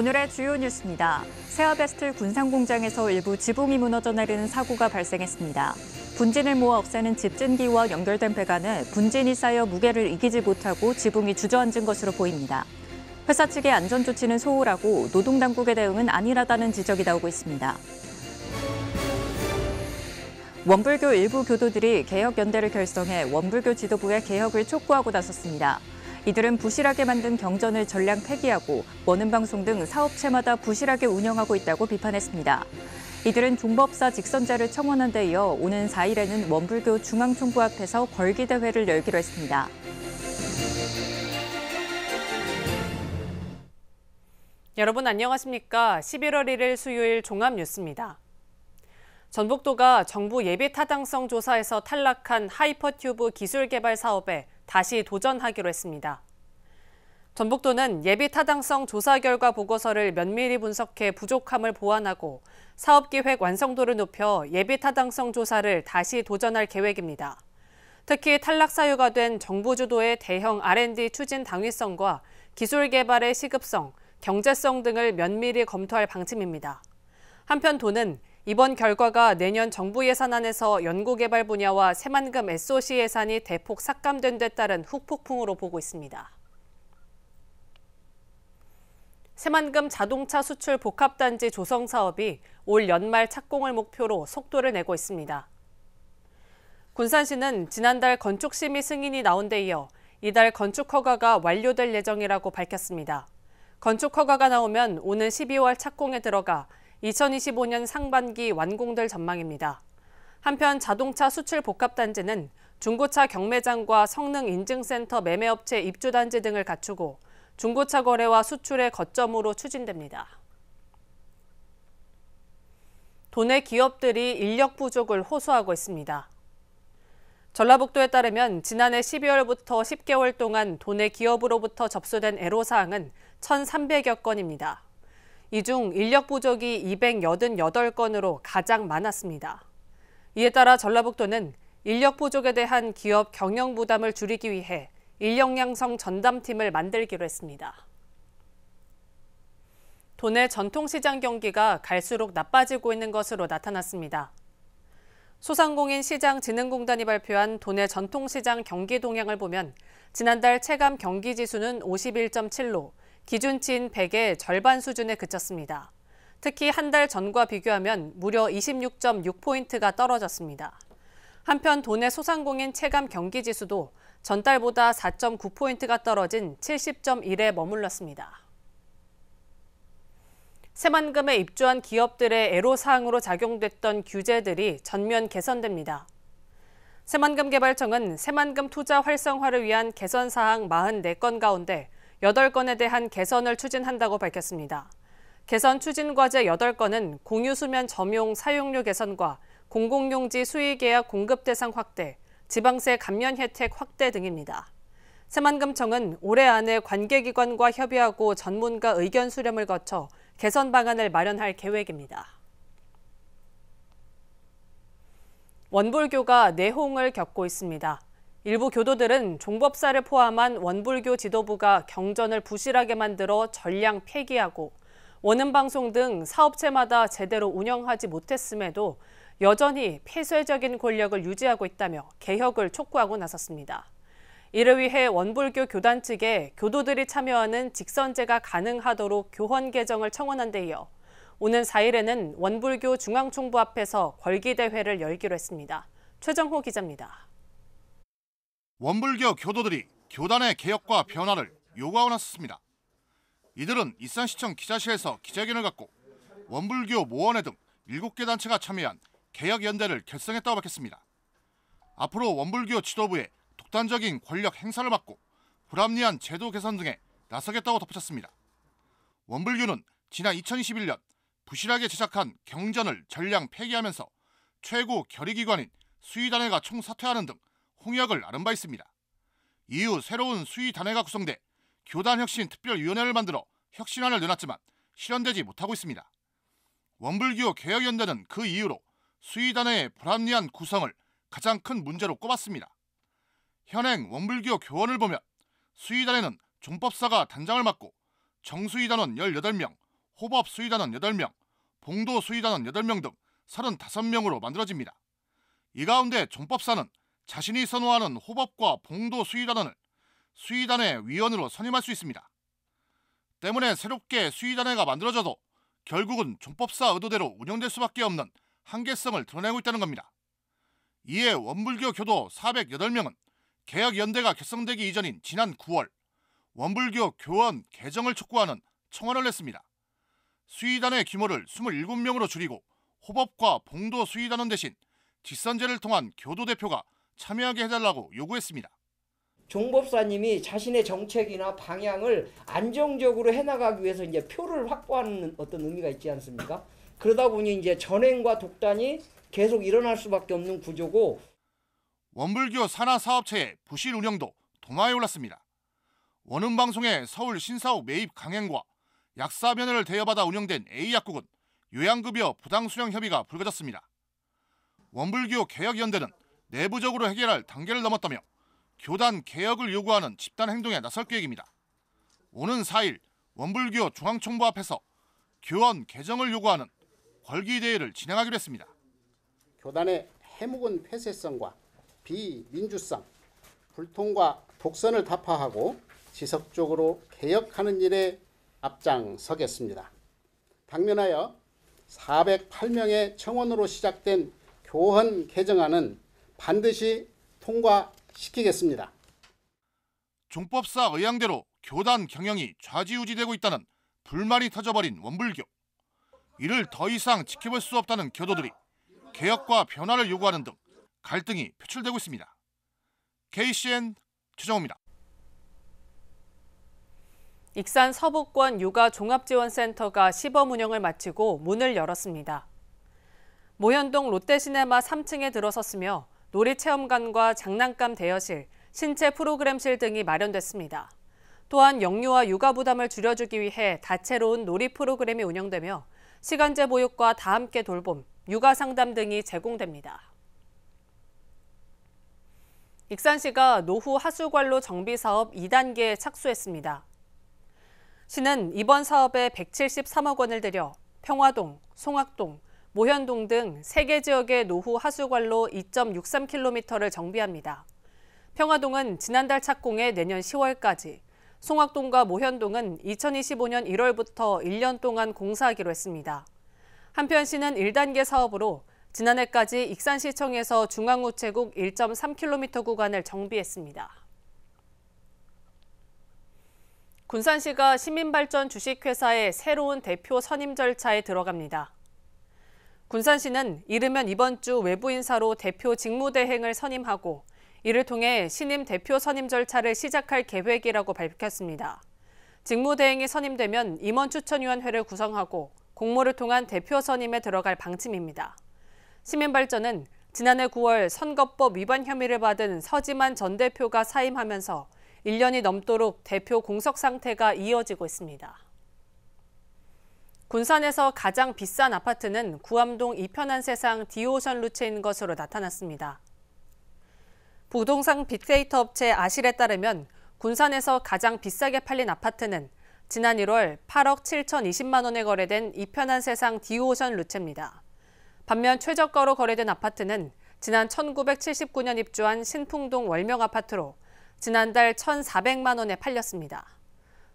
오늘의 주요 뉴스입니다. 세아베스트 군산공장에서 일부 지붕이 무너져 내리는 사고가 발생했습니다. 분진을 모아 없애는 집진기와 연결된 배관에 분진이 쌓여 무게를 이기지 못하고 지붕이 주저앉은 것으로 보입니다. 회사 측의 안전조치는 소홀하고 노동당국의 대응은 안일하다는 지적이 나오고 있습니다. 원불교 일부 교도들이 개혁연대를 결성해 원불교 지도부의 개혁을 촉구하고 나섰습니다. 이들은 부실하게 만든 경전을 전량 폐기하고 원음방송 등 사업체마다 부실하게 운영하고 있다고 비판했습니다. 이들은 종법사 직선제를 청원한 데 이어 오는 4일에는 원불교 중앙총부 앞에서 걸기대회를 열기로 했습니다. 여러분 안녕하십니까? 11월 1일 수요일 종합뉴스입니다. 전북도가 정부 예비타당성 조사에서 탈락한 하이퍼튜브 기술개발 사업에 다시 도전하기로 했습니다. 전북도는 예비타당성 조사 결과 보고서를 면밀히 분석해 부족함을 보완하고 사업기획 완성도를 높여 예비타당성 조사를 다시 도전할 계획입니다. 특히 탈락 사유가 된 정부 주도의 대형 R&D 추진 당위성과 기술 개발의 시급성, 경제성 등을 면밀히 검토할 방침입니다. 한편 도는 이번 결과가 내년 정부 예산안에서 연구개발 분야와 새만금 SOC 예산이 대폭 삭감된 데 따른 후폭풍으로 보고 있습니다. 새만금 자동차 수출 복합단지 조성 사업이 올 연말 착공을 목표로 속도를 내고 있습니다. 군산시는 지난달 건축심의 승인이 나온 데 이어 이달 건축 허가가 완료될 예정이라고 밝혔습니다. 건축 허가가 나오면 오는 12월 착공에 들어가 2025년 상반기 완공될 전망입니다. 한편 자동차 수출 복합단지는 중고차 경매장과 성능인증센터 매매업체 입주단지 등을 갖추고 중고차 거래와 수출의 거점으로 추진됩니다. 도내 기업들이 인력 부족을 호소하고 있습니다. 전라북도에 따르면 지난해 12월부터 10개월 동안 도내 기업으로부터 접수된 애로사항은 1,300여 건입니다. 이 중 인력 부족이 288건으로 가장 많았습니다. 이에 따라 전라북도는 인력 부족에 대한 기업 경영 부담을 줄이기 위해 인력 양성 전담팀을 만들기로 했습니다. 도내 전통시장 경기가 갈수록 나빠지고 있는 것으로 나타났습니다. 소상공인 시장진흥공단이 발표한 도내 전통시장 경기 동향을 보면 지난달 체감 경기지수는 51.7로 기준치인 100의 절반 수준에 그쳤습니다. 특히 한 달 전과 비교하면 무려 26.6포인트가 떨어졌습니다. 한편 도내 소상공인 체감 경기지수도 전달보다 4.9포인트가 떨어진 70.1에 머물렀습니다. 새만금에 입주한 기업들의 애로사항으로 작용됐던 규제들이 전면 개선됩니다. 새만금개발청은 새만금 투자 활성화를 위한 개선사항 44건 가운데 8건에 대한 개선을 추진한다고 밝혔습니다. 개선 추진 과제 8건은 공유수면 점용 사용료 개선과 공공용지 수의계약 공급 대상 확대, 지방세 감면 혜택 확대 등입니다. 새만금청은 올해 안에 관계기관과 협의하고 전문가 의견 수렴을 거쳐 개선 방안을 마련할 계획입니다. 원불교가 내홍을 겪고 있습니다. 일부 교도들은 종법사를 포함한 원불교 지도부가 경전을 부실하게 만들어 전량 폐기하고 원음방송 등 사업체마다 제대로 운영하지 못했음에도 여전히 폐쇄적인 권력을 유지하고 있다며 개혁을 촉구하고 나섰습니다. 이를 위해 원불교 교단 측에 교도들이 참여하는 직선제가 가능하도록 교헌 개정을 청원한 데 이어 오는 4일에는 원불교 중앙총부 앞에서 걸기대회를 열기로 했습니다. 최정호 기자입니다. 원불교 교도들이 교단의 개혁과 변화를 요구하고 나섰습니다. 이들은 일산시청 기자실에서 기자회견을 갖고 원불교 모원회 등 7개 단체가 참여한 개혁연대를 결성했다고 밝혔습니다. 앞으로 원불교 지도부의 독단적인 권력 행사를 막고 불합리한 제도 개선 등에 나서겠다고 덧붙였습니다. 원불교는 지난 2021년 부실하게 제작한 경전을 전량 폐기하면서 최고 결의기관인 수의단회가 총사퇴하는 등 홍역을 앓은 바 있습니다. 이후 새로운 수의단회가 구성돼 교단혁신특별위원회를 만들어 혁신안을 내놨지만 실현되지 못하고 있습니다. 원불교 개혁연대는 그 이후로 수의단회의 불합리한 구성을 가장 큰 문제로 꼽았습니다. 현행 원불교 교원을 보면 수의단회는 종법사가 단장을 맡고 정수의단원 18명, 호법 수의단원 8명, 봉도 수의단원 8명 등 35명으로 만들어집니다. 이 가운데 종법사는 자신이 선호하는 호법과 봉도 수의단원을 수의단의 위원으로 선임할 수 있습니다. 때문에 새롭게 수의단회가 만들어져도 결국은 종법사 의도대로 운영될 수밖에 없는 한계성을 드러내고 있다는 겁니다. 이에 원불교 교도 408명은 개혁연대가 결성되기 이전인 지난 9월 원불교 교원 개정을 촉구하는 청원을 냈습니다. 수의단의 규모를 27명으로 줄이고 호법과 봉도 수의단원 대신 직선제를 통한 교도 대표가 참여하게 해달라고 요구했습니다. 종법사님이 자신의 정책이나 방향을 안정적으로 해나가기 위해서 이제 표를 확보하는 어떤 의미가 있지 않습니까? 그러다 보니 이제 전횡과 독단이 계속 일어날 수밖에 없는 구조고, 원불교 산하 사업체의 부실 운영도 도마에 올랐습니다. 원음방송의 서울 신사옥 매입 강행과 약사 면허를 대여받아 운영된 A약국은 요양급여 부당수령 협의가 불거졌습니다. 원불교 개혁연대는 내부적으로 해결할 단계를 넘었다며 교단 개혁을 요구하는 집단 행동에 나설 계획입니다. 오는 4일 원불교 중앙총부 앞에서 교원 개정을 요구하는 걸기대회를 진행하기로 했습니다. 교단의 해묵은 폐쇄성과 비민주성, 불통과 독선을 타파하고 지속적으로 개혁하는 일에 앞장서겠습니다. 당면하여 408명의 청원으로 시작된 교헌 개정안은 반드시 통과시키겠습니다. 종법사 의향대로 교단 경영이 좌지우지되고 있다는 불만이 터져버린 원불교. 이를 더 이상 지켜볼 수 없다는 교도들이 개혁과 변화를 요구하는 등 갈등이 표출되고 있습니다. KCN 최정호입니다. 익산 서북권 육아 종합지원센터가 시범 운영을 마치고 문을 열었습니다. 모현동 롯데시네마 3층에 들어섰으며 놀이체험관과 장난감 대여실, 신체 프로그램실 등이 마련됐습니다. 또한 영유아 육아 부담을 줄여주기 위해 다채로운 놀이 프로그램이 운영되며 시간제 보육과 다 함께 돌봄, 육아 상담 등이 제공됩니다. 익산시가 노후 하수관로 정비 사업 2단계에 착수했습니다. 시는 이번 사업에 173억 원을 들여 평화동, 송악동, 모현동 등 3개 지역의 노후 하수관로 2.63km를 정비합니다. 평화동은 지난달 착공해 내년 10월까지, 송악동과 모현동은 2025년 1월부터 1년 동안 공사하기로 했습니다. 한편 시는 1단계 사업으로 지난해까지 익산시청에서 중앙우체국 1.3km 구간을 정비했습니다. 군산시가 시민발전 주식회사의 새로운 대표 선임 절차에 들어갑니다. 군산시는 이르면 이번 주 외부 인사로 대표 직무대행을 선임하고 이를 통해 신임 대표 선임 절차를 시작할 계획이라고 밝혔습니다. 직무대행이 선임되면 임원추천위원회를 구성하고 공모를 통한 대표 선임에 들어갈 방침입니다. 시민발전은 지난해 9월 선거법 위반 혐의를 받은 서지만 전 대표가 사임하면서 1년이 넘도록 대표 공석 상태가 이어지고 있습니다. 군산에서 가장 비싼 아파트는 구암동 이편한 세상 디오션 루체인 것으로 나타났습니다. 부동산 빅데이터 업체 아실에 따르면 군산에서 가장 비싸게 팔린 아파트는 지난 1월 8억 7,020만 원에 거래된 이편한 세상 디오션 루체입니다. 반면 최저가로 거래된 아파트는 지난 1979년 입주한 신풍동 월명 아파트로 지난달 1,400만 원에 팔렸습니다.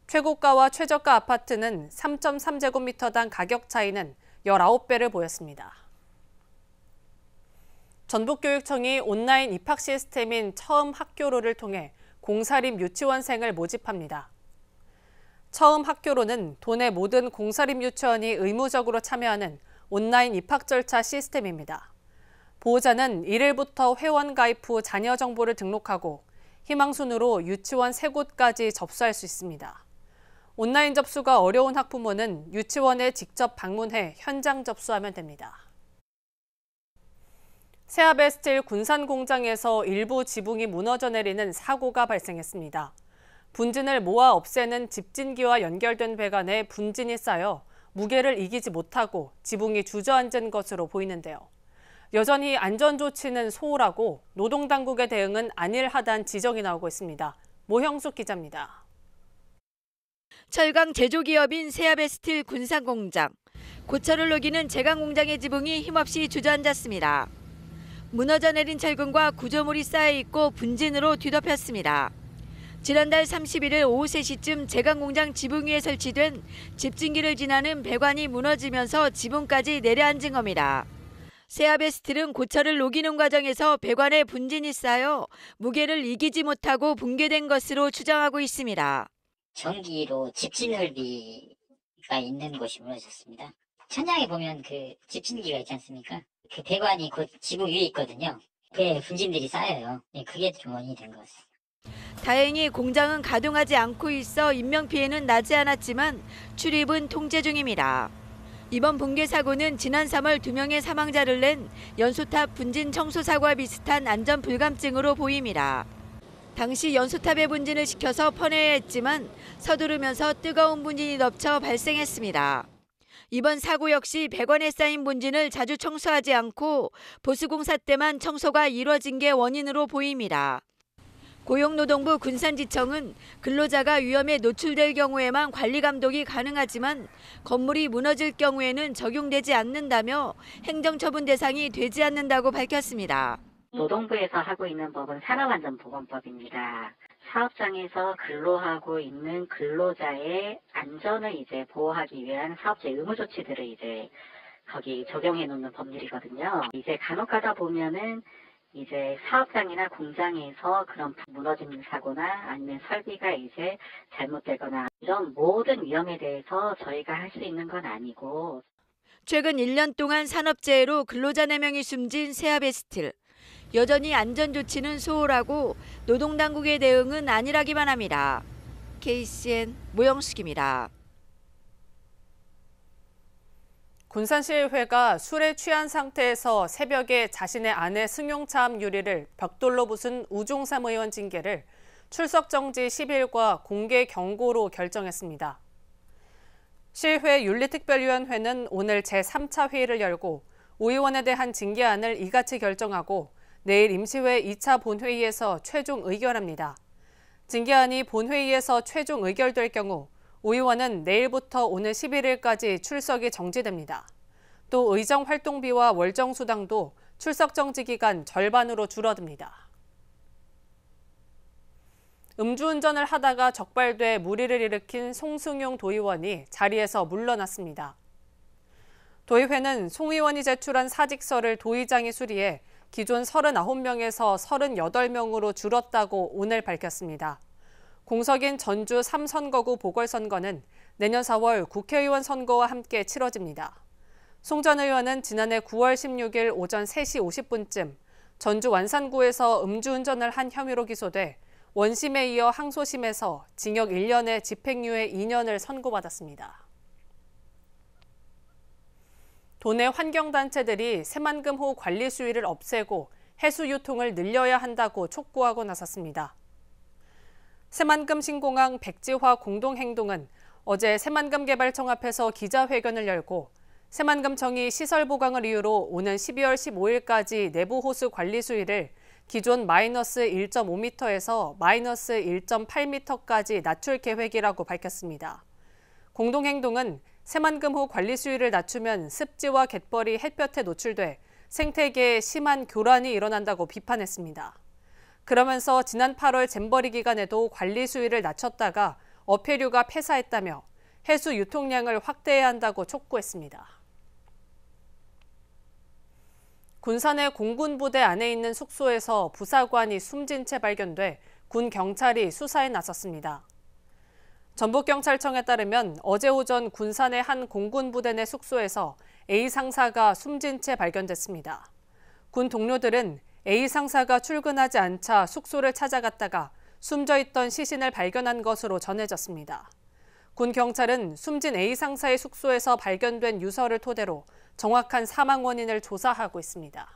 최고가와 최저가 아파트는 3.3제곱미터당 가격 차이는 19배를 보였습니다. 전북교육청이 온라인 입학 시스템인 처음 학교로를 통해 공사립 유치원생을 모집합니다. 처음 학교로는 도내 모든 공사립 유치원이 의무적으로 참여하는 온라인 입학 절차 시스템입니다. 보호자는 1일부터 회원 가입 후 자녀 정보를 등록하고 희망순으로 유치원 3곳까지 접수할 수 있습니다. 온라인 접수가 어려운 학부모는 유치원에 직접 방문해 현장 접수하면 됩니다. 세아베스틸 군산 공장에서 일부 지붕이 무너져 내리는 사고가 발생했습니다. 분진을 모아 없애는 집진기와 연결된 배관에 분진이 쌓여 무게를 이기지 못하고 지붕이 주저앉은 것으로 보이는데요. 여전히 안전조치는 소홀하고 노동당국의 대응은 안일하다는 지적이 나오고 있습니다. 모형숙 기자입니다. 철강 제조기업인 세아베스틸 군산공장. 고철을 녹이는 제강공장의 지붕이 힘없이 주저앉았습니다. 무너져 내린 철근과 구조물이 쌓여있고 분진으로 뒤덮였습니다. 지난달 31일 오후 3시쯤 제강공장 지붕 위에 설치된 집진기를 지나는 배관이 무너지면서 지붕까지 내려앉은 겁니다. 세아베스틸은 고철을 녹이는 과정에서 배관에 분진이 쌓여 무게를 이기지 못하고 붕괴된 것으로 추정하고 있습니다. 전기로 집진설비가 있는 곳이 무너졌습니다. 천장에 보면 그 집진기가 있지 않습니까? 그 배관이 곧 지붕 위에 있거든요. 그에 분진들이 쌓여요. 그게 좀 원인이 된 것 같습니다. 다행히 공장은 가동하지 않고 있어 인명피해는 나지 않았지만 출입은 통제 중입니다. 이번 붕괴 사고는 지난 3월 2명의 사망자를 낸 연소탑 분진 청소 사고와 비슷한 안전 불감증으로 보입니다. 당시 연소탑에 분진을 시켜서 퍼내야 했지만 서두르면서 뜨거운 분진이 덮쳐 발생했습니다. 이번 사고 역시 배관에 쌓인 분진을 자주 청소하지 않고 보수공사 때만 청소가 이뤄진 게 원인으로 보입니다. 고용노동부 군산지청은 근로자가 위험에 노출될 경우에만 관리 감독이 가능하지만 건물이 무너질 경우에는 적용되지 않는다며 행정처분 대상이 되지 않는다고 밝혔습니다. 노동부에서 하고 있는 법은 산업안전보건법입니다. 사업장에서 근로하고 있는 근로자의 안전을 이제 보호하기 위한 사업자 의무 조치들을 이제 거기 적용해 놓는 법률이거든요. 이제 간혹 가다 보면은 이제 사업장이나 공장에서 그런 무너지는 사고나 아니면 설비가 이제 잘못되거나 이런 모든 위험에 대해서 저희가 할 수 있는 건 아니고. 최근 1년 동안 산업재해로 근로자 4명이 숨진 세아베스틸. 여전히 안전조치는 소홀하고 노동당국의 대응은 안일하기만 합니다. KCN 모영숙입니다. 군산시의회가 술에 취한 상태에서 새벽에 자신의 아내 승용차 유리를 벽돌로 부순 우종삼 의원 징계를 출석 정지 10일과 공개 경고로 결정했습니다. 시의회 윤리특별위원회는 오늘 제3차 회의를 열고 오 의원에 대한 징계안을 이같이 결정하고 내일 임시회 2차 본회의에서 최종 의결합니다. 징계안이 본회의에서 최종 의결될 경우 오 의원은 내일부터 오늘 11일까지 출석이 정지됩니다. 또 의정 활동비와 월정 수당도 출석 정지 기간 절반으로 줄어듭니다. 음주운전을 하다가 적발돼 물의를 일으킨 송승용 도의원이 자리에서 물러났습니다. 도의회는 송 의원이 제출한 사직서를 도의장이 수리해 기존 39명에서 38명으로 줄었다고 오늘 밝혔습니다. 공석인 전주 3선거구 보궐선거는 내년 4월 국회의원 선거와 함께 치러집니다. 송 전 의원은 지난해 9월 16일 오전 3시 50분쯤 전주 완산구에서 음주운전을 한 혐의로 기소돼 원심에 이어 항소심에서 징역 1년에 집행유예 2년을 선고받았습니다. 도내 환경단체들이 새만금호 관리 수위를 없애고 해수 유통을 늘려야 한다고 촉구하고 나섰습니다. 새만금 신공항 백지화 공동행동은 어제 새만금개발청 앞에서 기자회견을 열고 새만금청이 시설 보강을 이유로 오는 12월 15일까지 내부 호수 관리 수위를 기존 마이너스 1.5m에서 마이너스 1.8m까지 낮출 계획이라고 밝혔습니다. 공동행동은 새만금호 관리 수위를 낮추면 습지와 갯벌이 햇볕에 노출돼 생태계에 심한 교란이 일어난다고 비판했습니다. 그러면서 지난 8월 잼버리 기간에도 관리 수위를 낮췄다가 어패류가 폐사했다며 해수 유통량을 확대해야 한다고 촉구했습니다. 군산의 공군부대 안에 있는 숙소에서 부사관이 숨진 채 발견돼 군 경찰이 수사에 나섰습니다. 전북경찰청에 따르면 어제 오전 군산의 한 공군부대 내 숙소에서 A 상사가 숨진 채 발견됐습니다. 군 동료들은 A 상사가 출근하지 않자 숙소를 찾아갔다가 숨져 있던 시신을 발견한 것으로 전해졌습니다. 군 경찰은 숨진 A 상사의 숙소에서 발견된 유서를 토대로 정확한 사망 원인을 조사하고 있습니다.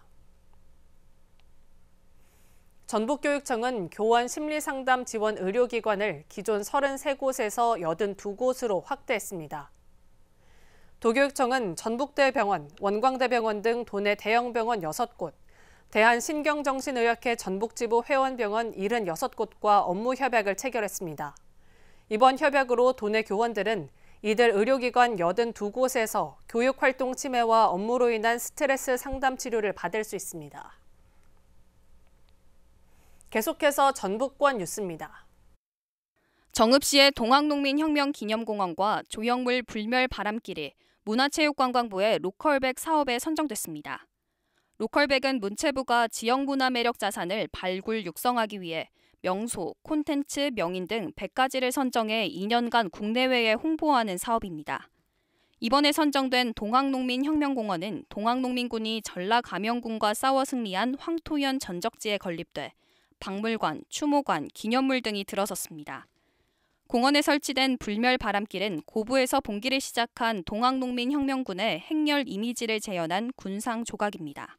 전북교육청은 교원 심리상담 지원 의료기관을 기존 33곳에서 82곳으로 확대했습니다. 도교육청은 전북대병원, 원광대병원 등 도내 대형병원 6곳, 대한신경정신의학회 전북지부 회원병원 76곳과 업무 협약을 체결했습니다. 이번 협약으로 도내 교원들은 이들 의료기관 82곳에서 교육활동 침해와 업무로 인한 스트레스 상담 치료를 받을 수 있습니다. 계속해서 전북권 뉴스입니다. 정읍시의 동학농민혁명기념공원과 조형물 불멸 바람길이 문화체육관광부의 로컬백 사업에 선정됐습니다. 로컬백은 문체부가 지역문화 매력 자산을 발굴 육성하기 위해 명소, 콘텐츠, 명인 등 100가지를 선정해 2년간 국내외에 홍보하는 사업입니다. 이번에 선정된 동학농민혁명공원은 동학농민군이 전라감영군과 싸워 승리한 황토현 전적지에 건립돼 박물관, 추모관, 기념물 등이 들어섰습니다. 공원에 설치된 불멸 바람길은 고부에서 봉기를 시작한 동학농민혁명군의 행렬 이미지를 재현한 군상 조각입니다.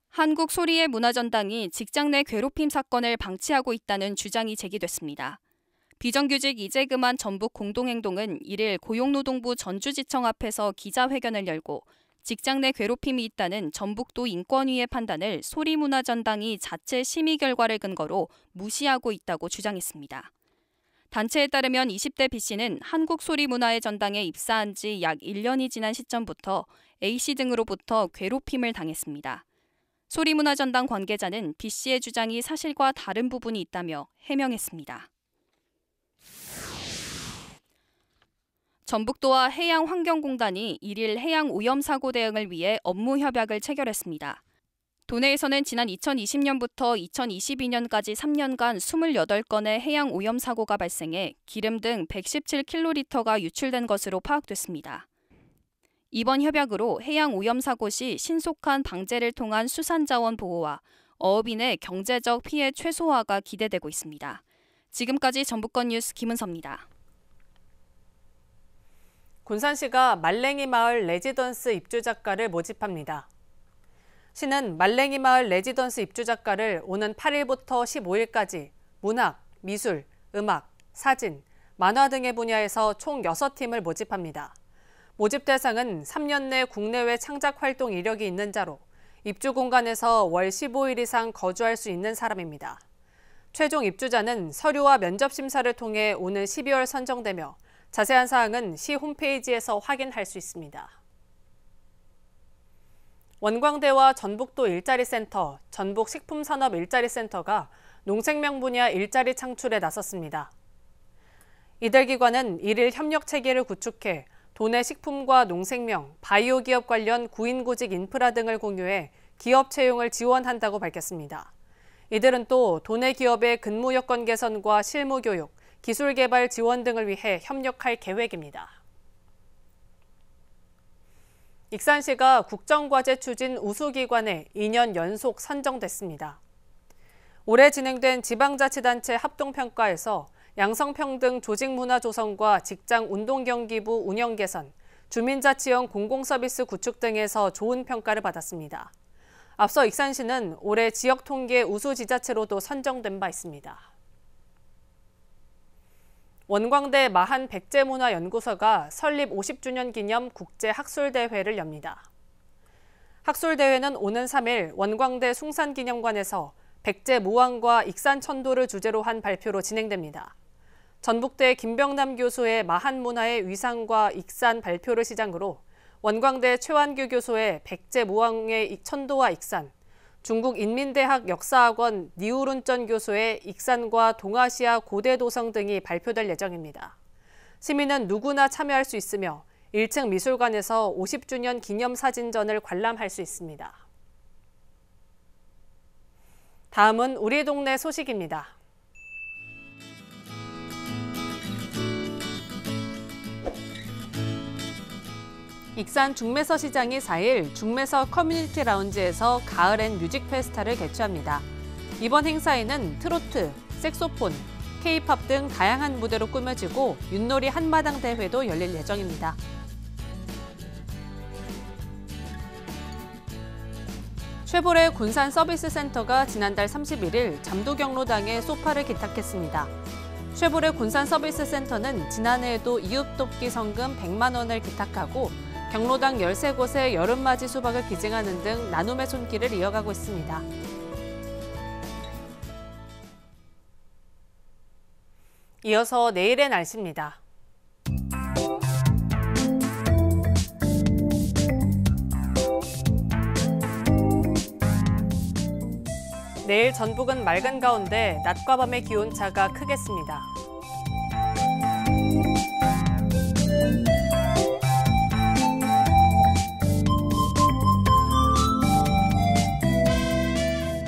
한국 소리의 문화전당이 직장 내 괴롭힘 사건을 방치하고 있다는 주장이 제기됐습니다. 비정규직 이제 그만 전북 공동행동은 1일 고용노동부 전주지청 앞에서 기자회견을 열고 직장 내 괴롭힘이 있다는 전북도 인권위의 판단을 소리문화전당이 자체 심의 결과를 근거로 무시하고 있다고 주장했습니다. 단체에 따르면 20대 B씨는 한국소리문화의 전당에 입사한 지 약 1년이 지난 시점부터 A씨 등으로부터 괴롭힘을 당했습니다. 소리문화전당 관계자는 B씨의 주장이 사실과 다른 부분이 있다며 해명했습니다. 전북도와 해양환경공단이 1일 해양오염사고 대응을 위해 업무 협약을 체결했습니다. 도내에서는 지난 2020년부터 2022년까지 3년간 28건의 해양오염사고가 발생해 기름 등 117kl가 유출된 것으로 파악됐습니다. 이번 협약으로 해양오염사고 시 신속한 방제를 통한 수산자원 보호와 어업인의 경제적 피해 최소화가 기대되고 있습니다. 지금까지 전북권 뉴스 김은서입니다. 군산시가 말랭이 마을 레지던스 입주 작가를 모집합니다. 시는 말랭이 마을 레지던스 입주 작가를 오는 8일부터 15일까지 문학, 미술, 음악, 사진, 만화 등의 분야에서 총 6팀을 모집합니다. 모집 대상은 3년 내 국내외 창작 활동 이력이 있는 자로 입주 공간에서 월 15일 이상 거주할 수 있는 사람입니다. 최종 입주자는 서류와 면접 심사를 통해 오는 12월 선정되며 자세한 사항은 시 홈페이지에서 확인할 수 있습니다. 원광대와 전북도 일자리센터, 전북식품산업 일자리센터가 농생명 분야 일자리 창출에 나섰습니다. 이들 기관은 1일 협력 체계를 구축해 도내 식품과 농생명, 바이오 기업 관련 구인구직 인프라 등을 공유해 기업 채용을 지원한다고 밝혔습니다. 이들은 또 도내 기업의 근무 여건 개선과 실무 교육, 기술 개발 지원 등을 위해 협력할 계획입니다. 익산시가 국정과제 추진 우수기관에 2년 연속 선정됐습니다. 올해 진행된 지방자치단체 합동평가에서 양성평등 조직문화 조성과 직장운동경기부 운영 개선, 주민자치형 공공서비스 구축 등에서 좋은 평가를 받았습니다. 앞서 익산시는 올해 지역통계 우수지자체로도 선정된 바 있습니다. 원광대 마한 백제문화연구소가 설립 50주년 기념 국제학술대회를 엽니다. 학술대회는 오는 3일 원광대 숭산기념관에서 백제모왕과 익산천도를 주제로 한 발표로 진행됩니다. 전북대 김병남 교수의 마한문화의 위상과 익산 발표를 시작으로 원광대 최완규 교수의 백제모왕의 천도와 익산, 중국인민대학 역사학원 니우룬전 교수의 익산과 동아시아 고대도성 등이 발표될 예정입니다. 시민은 누구나 참여할 수 있으며 1층 미술관에서 50주년 기념사진전을 관람할 수 있습니다. 다음은 우리 동네 소식입니다. 익산 중매서 시장이 4일 중매서 커뮤니티 라운지에서 가을엔 뮤직 페스타를 개최합니다. 이번 행사에는 트로트, 색소폰, K-팝 등 다양한 무대로 꾸며지고 윷놀이 한마당 대회도 열릴 예정입니다. 쉐보레 군산 서비스 센터가 지난달 31일 잠도경로당에 소파를 기탁했습니다. 쉐보레 군산 서비스 센터는 지난해에도 이웃돕기 성금 100만 원을 기탁하고 경로당 13곳에 여름맞이 수박을 기증하는 등 나눔의 손길을 이어가고 있습니다. 이어서 내일의 날씨입니다. 내일 전북은 맑은 가운데 낮과 밤의 기온차가 크겠습니다.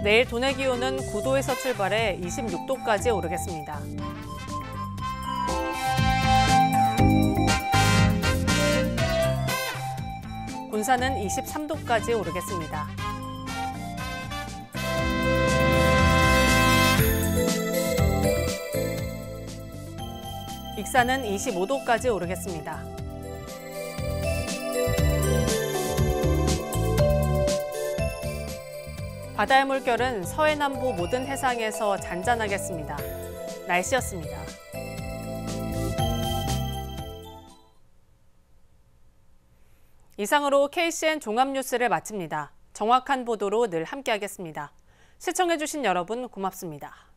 내일 도내 기온은 9도에서 출발해 26도까지 오르겠습니다. 군산은 23도까지 오르겠습니다. 익산은 25도까지 오르겠습니다. 바다의 물결은 서해남부 모든 해상에서 잔잔하겠습니다. 날씨였습니다. 이상으로 KCN 종합뉴스를 마칩니다. 정확한 보도로 늘 함께하겠습니다. 시청해주신 여러분 고맙습니다.